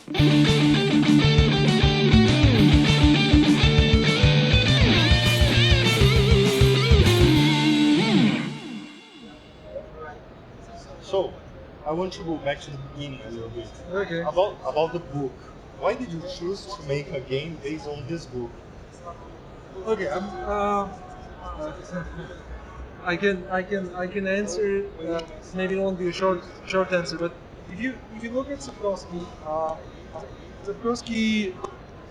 So, I want to go back to the beginning a little bit. Okay. About the book. Why did you choose to make a game based on this book? Okay. I can answer. Maybe it won't be a short answer, but if you look at Sapkowski, Sapkowski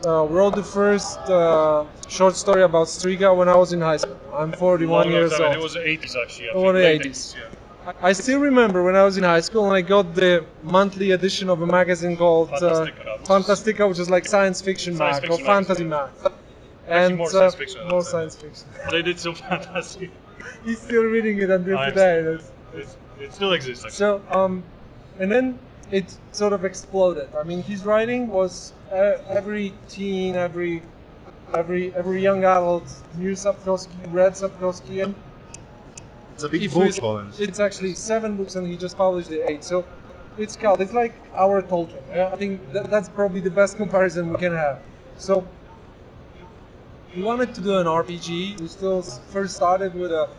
wrote the first short story about Striga when I was in high school. I'm 41 years old. It was the 80s actually. Oh, the 80s. Yeah. I still remember when I was in high school and I got the monthly edition of a magazine called Fantastica, which is like science fiction mag or fantasy mag. And more science fiction. More science fiction. They did some fantasy. He's still reading it until today. It still exists. Actually. So and then it sort of exploded. I mean, his writing was every teen, every young adult knew Sapkowski, read Sapkowski, and it's a big book, Holland. It's actually 7 books, and he just published the 8. So it's like our Tolkien. I think that's probably the best comparison we can have. So we wanted to do an RPG. We still first started with a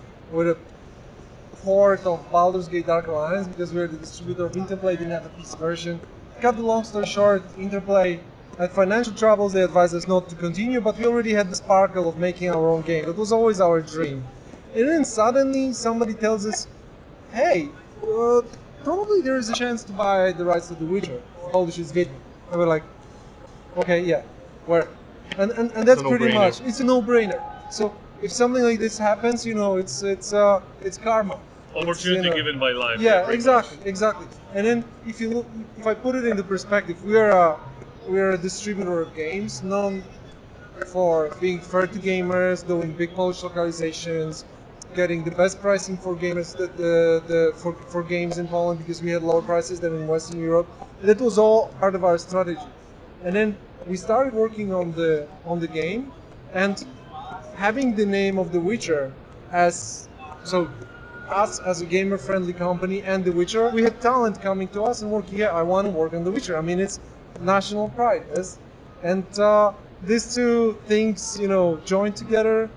port of Baldur's Gate Dark Alliance because we're the distributor of Interplay, didn't have a PC version. Cut the long story short, Interplay had financial troubles. They advised us not to continue, but we already had the sparkle of making our own game. That was always our dream. And then suddenly somebody tells us, hey, probably there is a chance to buy the rights to The Witcher, publishes Wiedźmin. And we're like, okay, yeah, where? And that's pretty much, it's a no-brainer. So if something like this happens, it's karma. Opportunity given by life. Yeah, exactly. And then if I put it into perspective, we are a distributor of games, known for being fair to gamers, doing big Polish localizations, getting the best pricing for gamers for games in Poland because we had lower prices than in Western Europe. That was all part of our strategy. And then we started working on the game, and having the name of The Witcher us as a gamer-friendly company and The Witcher, we had talent coming to us and working. Yeah, I want to work on The Witcher. I mean, it's national pride, yes? And these two things, joined together,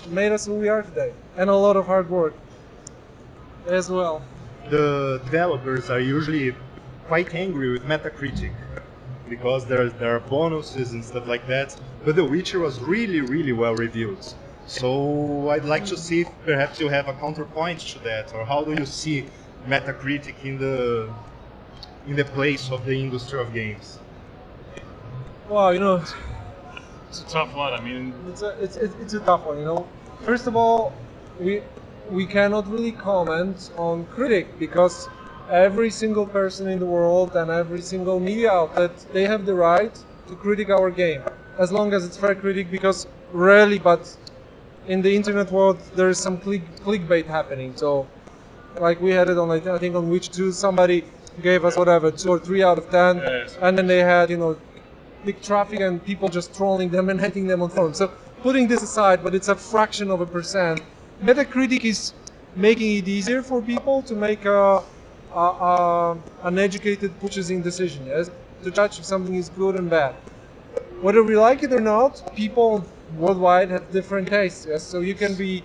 made us who we are today, and a lot of hard work as well. The developers are usually quite angry with Metacritic because there are bonuses and stuff like that, but The Witcher was really, really well reviewed. So I'd like to see if perhaps you have a counterpoint to that, or how do you see Metacritic in the place of the industry of games? Well, it's a tough one. I mean, it's a tough one. First of all, we cannot really comment on critic because every single person in the world and every single media outlet, they have the right to critique our game, as long as it's fair critic. Because rarely, but in the internet world, there is some clickbait happening. So, like we had it on, I think on Witch 2, somebody gave us 2 or 3 out of 10, yes. And then they had big traffic and people just trolling them and hitting them on forums. So putting this aside, but it's a fraction of a percent. Metacritic is making it easier for people to make an educated purchasing decision, yes? To judge if something is good and bad. Whether we like it or not, people worldwide have different tastes, yes? So you can be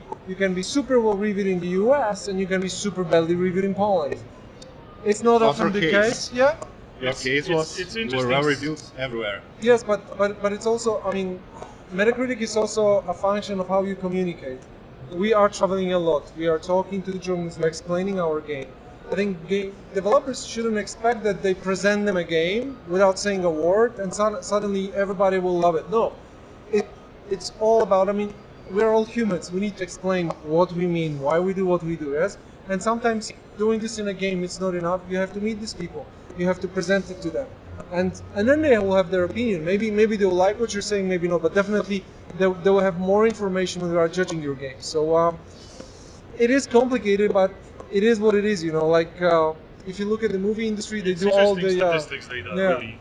super well reviewed in the US and you can be super badly reviewed in Poland. It's not often the case, yeah? Your case was well reviewed everywhere. Yes, but it's also, Metacritic is also a function of how you communicate. We are traveling a lot. We are talking to the journalists, we're explaining our game. I think game developers shouldn't expect that they present them a game without saying a word and suddenly everybody will love it. No, it's all about, we're all humans. We need to explain what we mean, why we do what we do, yes? And sometimes doing this in a game, it's not enough. You have to meet these people. You have to present it to them. And then they will have their opinion. Maybe they will like what you're saying, maybe not, but definitely they will have more information when they are judging your game. So it is complicated, but it is what it is, if you look at the movie industry, they do all the statistics data, really.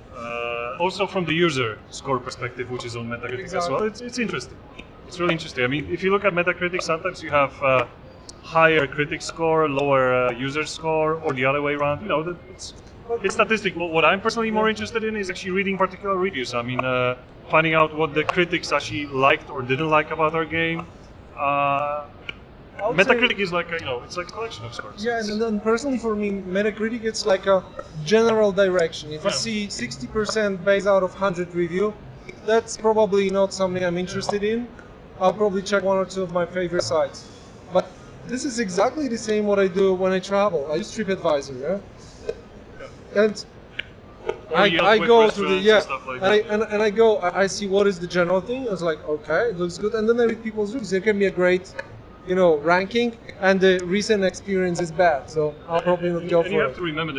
Also from the user score perspective, which is on Metacritic as well, it's interesting. It's really interesting. If you look at Metacritic, sometimes you have higher critic score, lower user score, or the other way around. it's statistic. What I'm personally more interested in is actually reading particular reviews. I mean, finding out what the critics actually liked or didn't like about our game. Metacritic is like it's like a collection of scores. Yeah, and then personally for me, Metacritic it's like a general direction. If I see 60% based out of 100 review, that's probably not something I'm interested in. I'll probably check one or two of my favorite sites. But this is exactly the same what I do when I travel. I use TripAdvisor, yeah? And I go to the and I go. I see what is the general thing. I was like, okay, it looks good, and then I read people's reviews. There can be a great, ranking, and the recent experience is bad, so I'll probably not go for it. And you have to remember,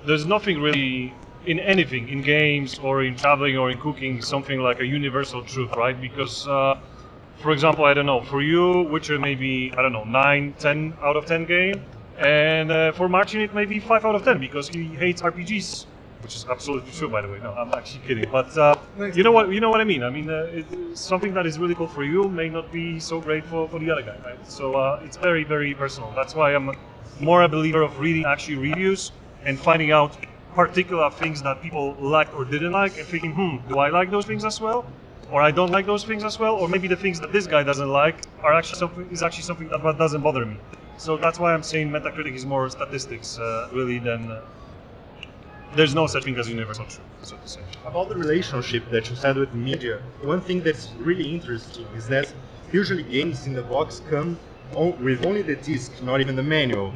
there's nothing really in anything, in games or in traveling or in cooking, something like a universal truth, right? Because, for example, I don't know, for you, Witcher may be, 9, 10 out of 10 game, and for Marcin it may be 5 out of 10 because he hates RPGs, which is absolutely true, by the way. No, I'm actually kidding. But you know what I mean. I mean, something that is really cool for you may not be so great for the other guy, right? So it's very, very personal. That's why I'm more a believer of reading actually reviews and finding out particular things that people liked or didn't like, and thinking, do I like those things as well, or I don't like those things as well, or maybe the things that this guy doesn't like are actually something that doesn't bother me. So that's why I'm saying Metacritic is more statistics, really, than. There's no such thing as universal truth, so to say. About the relationship that you said with media, one thing that's really interesting is that usually games in the box come with only the disc, not even the manual.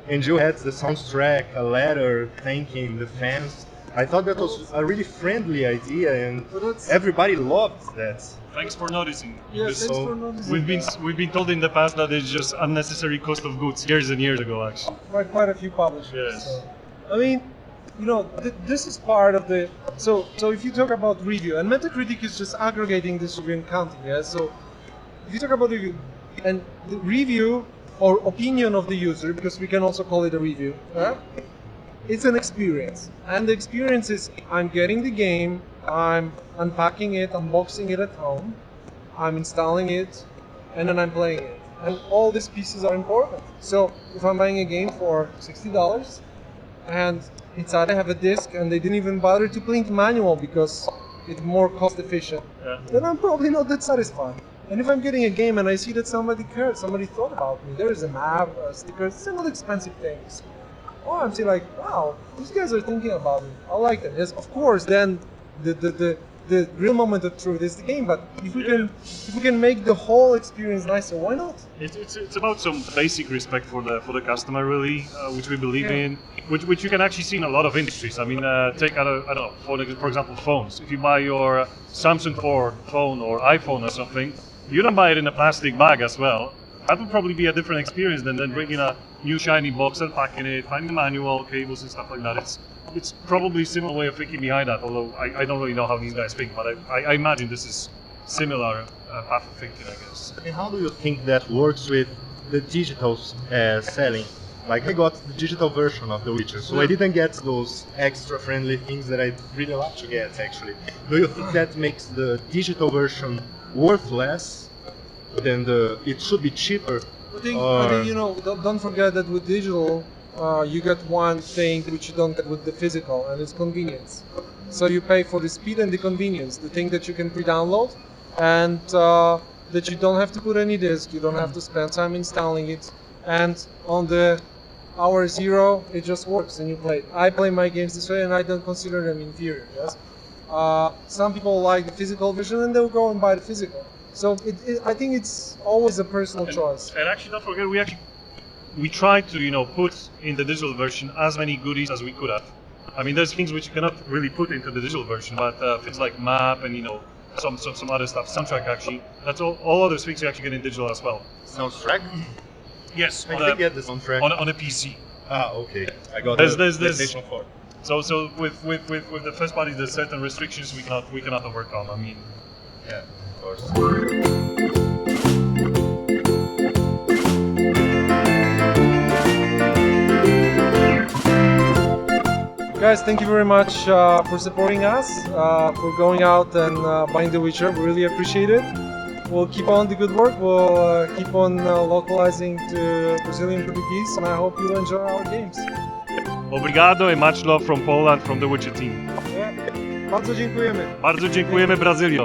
And you had the soundtrack, a letter thanking the fans. I thought that was a really friendly idea, and everybody loved that. Thanks for noticing. Yes, thanks for noticing. We've been told in the past that it's just unnecessary cost of goods years and years ago, actually. By quite a few publishers. Yes. So. I mean, this is part of the. So if you talk about review, and Metacritic is just aggregating this review and counting, yeah. So if you talk about review, and the review or opinion of the user, because we can also call it a review, it's an experience, and the experience is I'm getting the game, I'm unpacking it, unboxing it at home, I'm installing it, and then I'm playing it, and all these pieces are important. So if I'm buying a game for $60 and inside I have a disc and they didn't even bother to print manual because it's more cost efficient, then I'm probably not that satisfied. And if I'm getting a game and I see that somebody cared, somebody thought about me, there is a map, stickers, it's not expensive things. Oh, I'm still like, wow, these guys are thinking about it. I like that. Yes, of course. Then the real moment of truth is the game. But if we can make the whole experience nicer, why not? It's about some basic respect for the customer, really, which we believe in, which you can actually see in a lot of industries. I mean, take for example, phones. If you buy your Samsung phone or iPhone or something, you don't buy it in a plastic bag as well. That would probably be a different experience than bringing a new shiny box, unpacking it, finding the manual, cables and stuff like that. It's probably a similar way of thinking behind that, although I don't really know how these guys think, but I imagine this is similar path of thinking, I guess. And how do you think that works with the digital selling? Like, I got the digital version of The Witcher, so I didn't get those extra friendly things that I'd really like to get, actually. Do you think that makes the digital version worth less than it should be cheaper? I think don't forget that with digital, you get one thing which you don't get with the physical, and it's convenience. So you pay for the speed and the convenience, the thing that you can pre-download, and that you don't have to put any disk, you don't have to spend time installing it, and on the hour zero, it just works and you play it. I play my games this way and I don't consider them inferior, yes? Some people like the physical version and they'll go and buy the physical. So I think it's always a personal choice. And actually, don't forget, we tried to put in the digital version as many goodies as we could have. I mean, there's things which you cannot really put into the digital version, but things like map and some other stuff, soundtrack actually. That's all other things you actually get in digital as well. Soundtrack? Yes, I did get the soundtrack on a PC. Ah, okay. I got there's PlayStation 4. So with the first party, there's certain restrictions we cannot overcome. I mean, yeah, of course. Guys, thank you very much for supporting us, for going out and buying The Witcher. We really appreciate it. We'll keep on the good work. We'll keep on localizing to Brazilian Portuguese, and I hope you'll enjoy our games. Obrigado and much love from Poland, from the Witcher team. Bardzo dziękujemy. Bardzo dziękujemy, Brazylio.